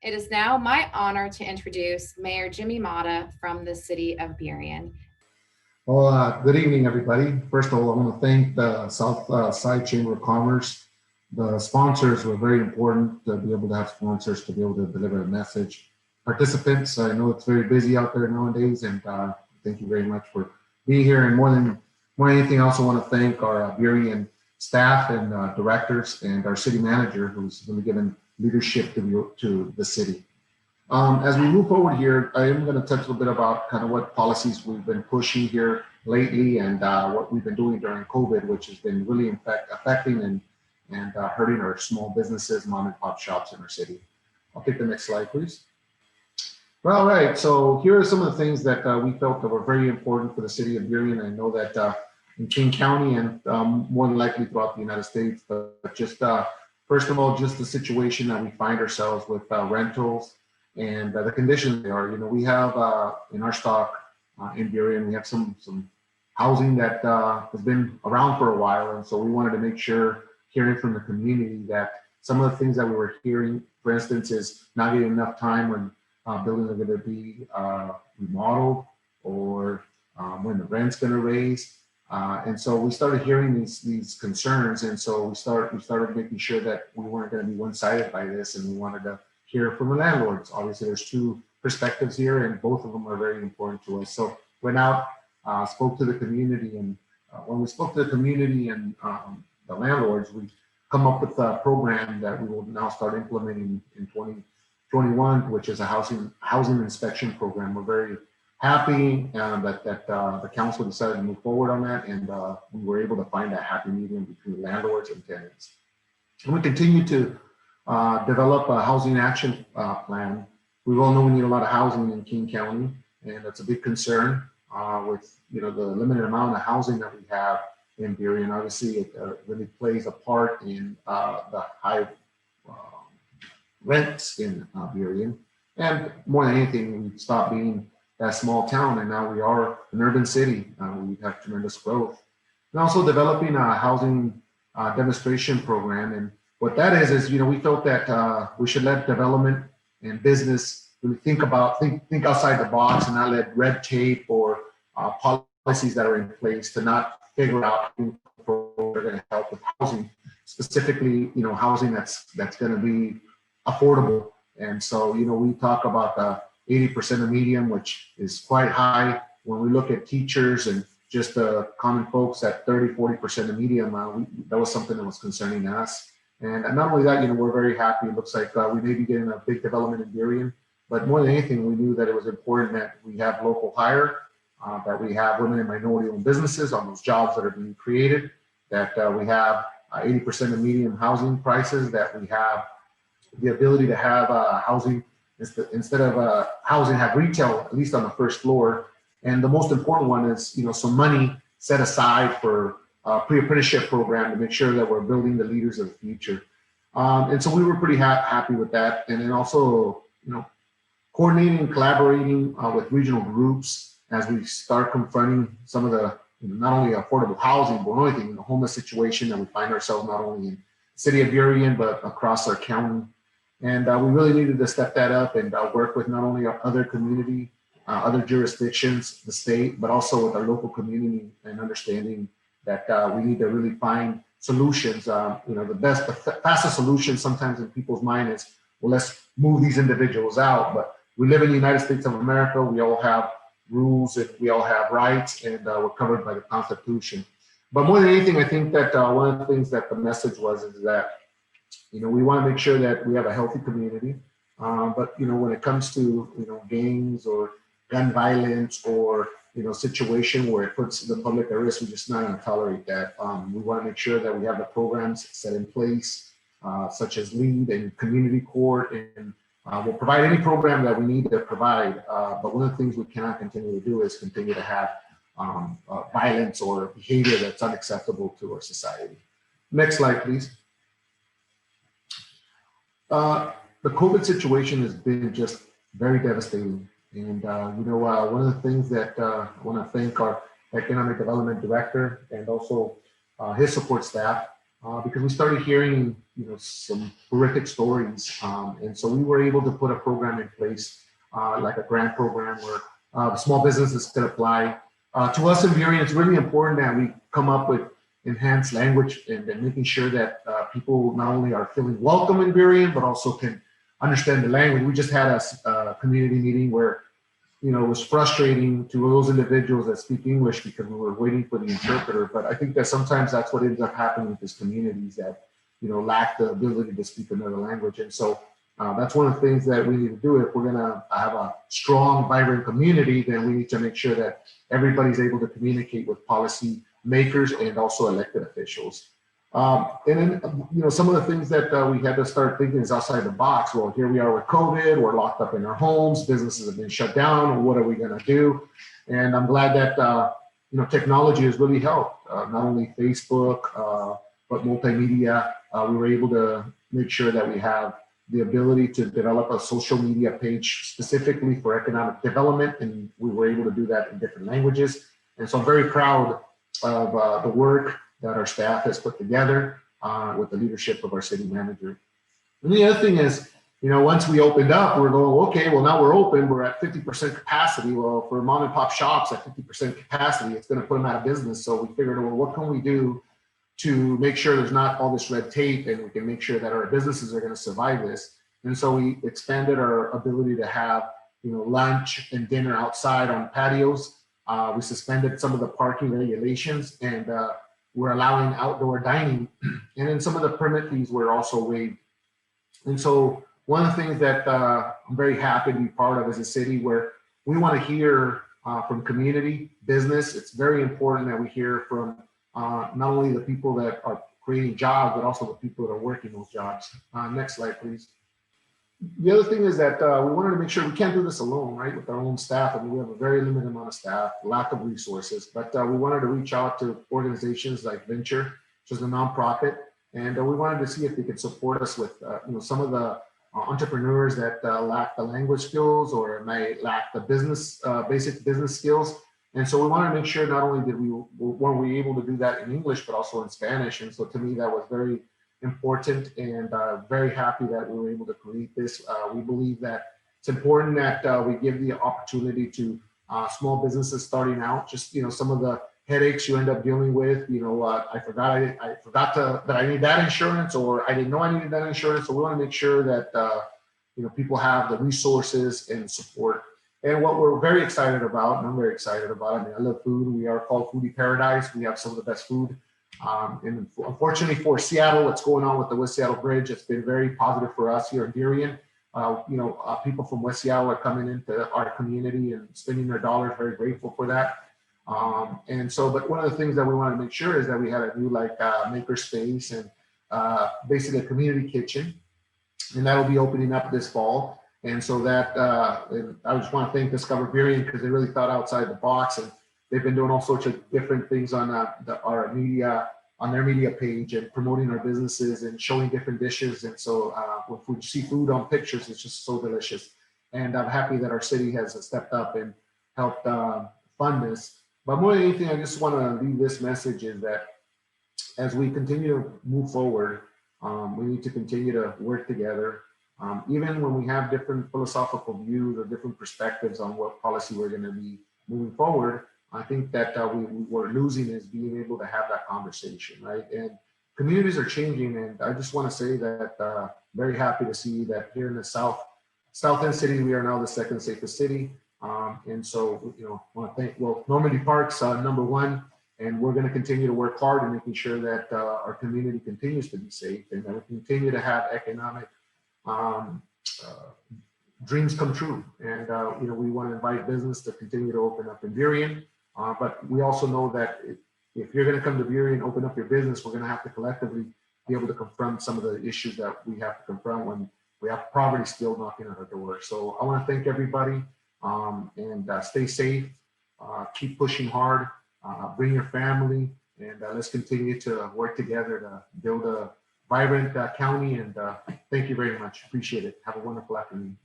It is now my honor to introduce Mayor Jimmy Matta from the city of Burien. Well, good evening, everybody. First of all, I want to thank the Southside Chamber of Commerce. The sponsors were very important to be able to have sponsors to be able to deliver a message. Participants, I know it's very busy out there nowadays, and thank you very much for being here. And more than anything, I also want to thank our Burien staff and directors and our city manager, who's really given leadership to the city. As we move forward here, I am going to touch a little bit about kind of what policies we've been pushing here lately and what we've been doing during COVID, which has been really affecting and hurting our small businesses, mom and pop shops in our city. I'll take the next slide, please. Well, all right, so here are some of the things that we felt that were very important for the city of Burien. I know that in King County and more than likely throughout the United States, but just first of all, just the situation that we find ourselves with rentals and the conditions they are. You know, we have in our stock in Burien, we have some housing that has been around for a while, and so we wanted to make sure, hearing from the community, that some of the things that we were hearing, for instance, is not getting enough time when buildings are going to be remodeled or when the rent's going to raise. And so we started hearing these concerns, and so we started making sure that we weren't going to be one-sided by this, and we wanted to hear from the landlords. Obviously, there's two perspectives here, and both of them are very important to us. So went out, spoke to the community, and when we spoke to the community and the landlords, we come up with a program that we will now start implementing in 2021, which is a housing inspection program. We're very happy that the council decided to move forward on that, and we were able to find that happy medium between landlords and tenants. And we continue to develop a housing action plan. We all know we need a lot of housing in King County, and that's a big concern with the limited amount of housing that we have in Burien. Obviously, it really plays a part in the high rents in Burien. And more than anything, we stopped being that small town, and now we are an urban city. We have tremendous growth. And also developing a housing demonstration program. And what that is we felt that we should let development and business really think outside the box and not let red tape or policies that are in place to not figure out how they're going to help with housing, specifically housing that's going to be affordable. And so we talk about the 80% of medium, which is quite high. When we look at teachers and just the common folks at 30-40% of medium, that was something that was concerning us. And not only that, we're very happy. It looks like we may be getting a big development in Burien, but more than anything, we knew that it was important that we have local hire, that we have women and minority-owned businesses on those jobs that are being created, that we have 80% of medium housing prices, that we have the ability to have housing instead of housing, have retail at least on the first floor. And the most important one is some money set aside for pre-apprenticeship program to make sure that we're building the leaders of the future. And so we were pretty happy with that. And then also, coordinating and collaborating with regional groups as we start confronting some of the, not only affordable housing, but more anything, the homeless situation that we find ourselves not only in the city of Burien, but across our county. And we really needed to step that up and work with not only our other community, other jurisdictions, the state, but also with our local community, and understanding that we need to really find solutions. The fastest solution sometimes in people's mind is, well, let's move these individuals out. But we live in the United States of America. We all have rules and we all have rights, and we're covered by the Constitution. But more than anything, I think that one of the things that the message was is that, we want to make sure that we have a healthy community. But, when it comes to, gangs or gun violence or situation where it puts the public at risk, we're just not going to tolerate that. We want to make sure that we have the programs set in place, such as LEAD and community court, and we'll provide any program that we need to provide. But one of the things we cannot continue to do is continue to have violence or behavior that's unacceptable to our society. Next slide, please. The COVID situation has been just very devastating. And, one of the things that I want to thank our Economic Development Director and also his support staff. because we started hearing, some horrific stories. And so we were able to put a program in place, like a grant program where small businesses could apply. To us in Burien, it's really important that we come up with enhanced language and making sure that people not only are feeling welcome in Burien, but also can understand the language. We just had a community meeting where it was frustrating to those individuals that speak English because we were waiting for the interpreter. But I think that sometimes that's what ends up happening with these communities that, lack the ability to speak another language. And so that's one of the things that we need to do. If we're going to have a strong, vibrant community, then we need to make sure that everybody's able to communicate with policy makers and also elected officials. And then, some of the things that we had to start thinking is outside the box. Well, here we are with COVID, we're locked up in our homes, businesses have been shut down. What are we going to do? And I'm glad that, technology has really helped, not only Facebook, but multimedia. We were able to make sure that we have the ability to develop a social media page specifically for economic development. And we were able to do that in different languages. And so I'm very proud of the work that our staff has put together with the leadership of our city manager. And the other thing is, once we opened up, we're going, okay, well, now we're open, we're at 50% capacity. Well, for mom and pop shops at 50% capacity, it's going to put them out of business. So we figured, well, what can we do to make sure there's not all this red tape and we can make sure that our businesses are going to survive this? And so we expanded our ability to have, lunch and dinner outside on patios. We suspended some of the parking regulations and we're allowing outdoor dining. And then some of the permit fees were also waived. And so one of the things that I'm very happy to be part of as a city, where we want to hear from community, business. It's very important that we hear from not only the people that are creating jobs, but also the people that are working those jobs. Next slide, please. The other thing is that we wanted to make sure we can't do this alone, right, with our own staff. I mean, we have a very limited amount of staff, lack of resources, but we wanted to reach out to organizations like Venture, which is a nonprofit, and we wanted to see if they could support us with, some of the entrepreneurs that lack the language skills or may lack the business, basic business skills. And so we wanted to make sure not only weren't we able to do that in English, but also in Spanish. And so to me, that was very important, and very happy that we were able to create this. We believe that it's important that we give the opportunity to small businesses starting out, just, some of the headaches you end up dealing with, I forgot that I need that insurance, or I didn't know I needed that insurance. So we want to make sure that, people have the resources and support. And what we're very excited about, and I'm very excited about, I mean, I love food. We are called Foodie Paradise. We have some of the best food. And unfortunately for Seattle, what's going on with the West Seattle Bridge, it's been very positive for us here in Burien. People from West Seattle are coming into our community and spending their dollars, very grateful for that. And so, but one of the things that we want to make sure is that we had a new maker space and basically a community kitchen, and that'll be opening up this fall. And so that, and I just want to thank Discover Burien because they really thought outside the box, and they've been doing all sorts of different things on our media, on their media page, and promoting our businesses and showing different dishes. And so if we see food on pictures, it's just so delicious. And I'm happy that our city has stepped up and helped fund this. But more than anything, I just want to leave this message is that as we continue to move forward, we need to continue to work together. Even when we have different philosophical views or different perspectives on what policy we're going to be moving forward, I think that we're losing is being able to have that conversation, right? And communities are changing, and I just want to say that very happy to see that here in the South End City, we are now the second safest city. And so, I want to thank, Normandy Park's number one, and we're going to continue to work hard in making sure that our community continues to be safe and that we continue to have economic dreams come true. And, we want to invite business to continue to open up in Burien. But we also know that if you're going to come to Burien, open up your business, we're going to have to collectively be able to confront some of the issues that we have to confront when we have poverty still knocking at our door. So I want to thank everybody, and stay safe, keep pushing hard, bring your family, and let's continue to work together to build a vibrant county. And thank you very much. Appreciate it. Have a wonderful afternoon.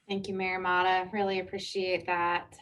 Thank you, Mayor Matta. Really appreciate that.